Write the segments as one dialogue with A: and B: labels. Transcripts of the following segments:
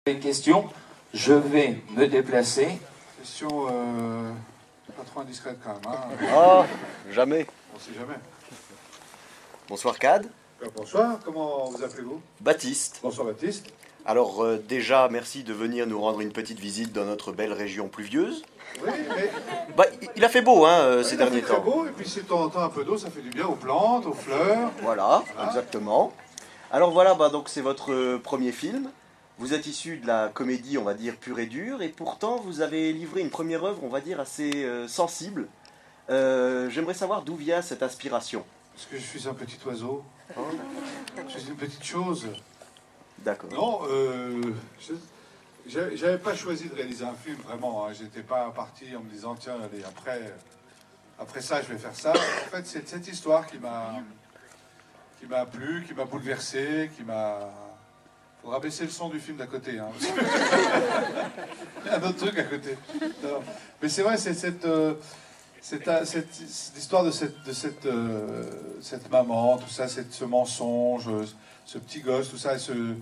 A: Une question, je vais me déplacer.
B: Question pas trop indiscrète quand même. Hein.
C: Oh, jamais.
B: On sait jamais.
C: Bonsoir Cad.
B: Bonsoir, comment vous appelez-vous?
C: Baptiste.
B: Bonsoir Baptiste.
C: Alors déjà, merci de venir nous rendre une petite visite dans notre belle région pluvieuse.
B: Oui, mais
C: Bah, il a fait beau hein, ces
B: il a
C: derniers
B: fait très
C: temps.
B: beau, et puis si de temps en temps un peu d'eau, ça fait du bien aux plantes, aux fleurs.
C: Voilà, exactement. Alors voilà, bah, donc c'est votre premier film. Vous êtes issu de la comédie, on va dire, pure et dure, et pourtant vous avez livré une première œuvre, on va dire, assez sensible. J'aimerais savoir d'où vient cette inspiration.
B: Parce que je suis un petit oiseau. Je suis une petite chose.
C: D'accord.
B: Non, j'avais pas choisi de réaliser un film, vraiment. Hein. J'étais pas parti en me disant, tiens, allez, après ça, je vais faire ça. En fait, c'est cette histoire qui m'a plu, qui m'a bouleversé, qui m'a... Faudra baisser le son du film d'à côté. Hein, il y a un autre truc à côté. Non. Mais c'est vrai, c'est cette l'histoire de cette maman, tout ça, ce mensonge, ce petit gosse, tout ça, ce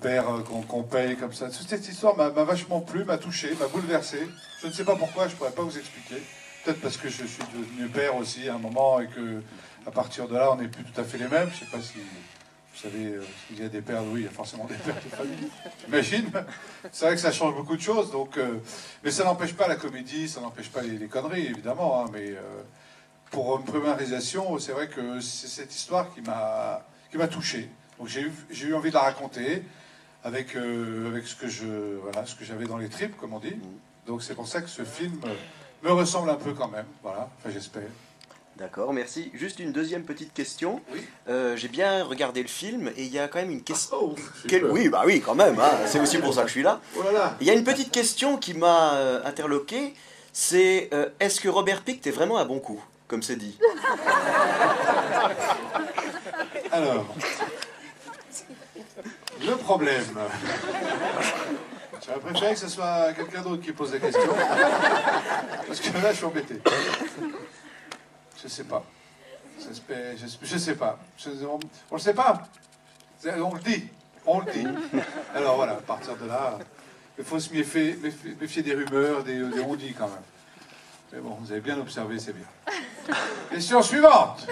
B: père qu'on paye comme ça. Toute cette histoire m'a vachement plu, m'a touché, m'a bouleversé. Je ne sais pas pourquoi, je ne pourrais pas vous expliquer. Peut-être parce que je suis devenu père aussi à un moment et que à partir de là, on n'est plus tout à fait les mêmes. Je ne sais pas si vous savez s'il y a des pères. Oui, il y a forcément des pères de famille. J'imagine. C'est vrai que ça change beaucoup de choses. Donc, mais ça n'empêche pas la comédie, ça n'empêche pas les conneries, évidemment. Hein, mais pour une première réalisation, c'est vrai que c'est cette histoire qui m'a touché. Donc j'ai eu envie de la raconter avec ce que j'avais dans les tripes, comme on dit. Donc c'est pour ça que ce film me ressemble un peu quand même. Voilà, enfin j'espère.
C: D'accord, merci. Juste une deuxième petite question.
B: Oui.
C: J'ai bien regardé le film et il y a quand même une question.
B: Oh, j'ai peur.
C: Oui, bah oui, quand même. Hein. C'est aussi pour ça que je suis là.
B: Oh là là.
C: Il y a une petite question qui m'a interloqué. C'est est-ce que Robert Pict est vraiment un bon coup, comme c'est dit?
B: Alors, le problème. J'aurais préféré que ce soit quelqu'un d'autre qui pose la question. Parce que là, je suis embêté. Je sais pas. Je sais pas. On le sait pas. On le dit. On le dit. Alors voilà, à partir de là, il faut se méfier des rumeurs, des on-dit quand même. Mais bon, vous avez bien observé, c'est bien. Question suivante.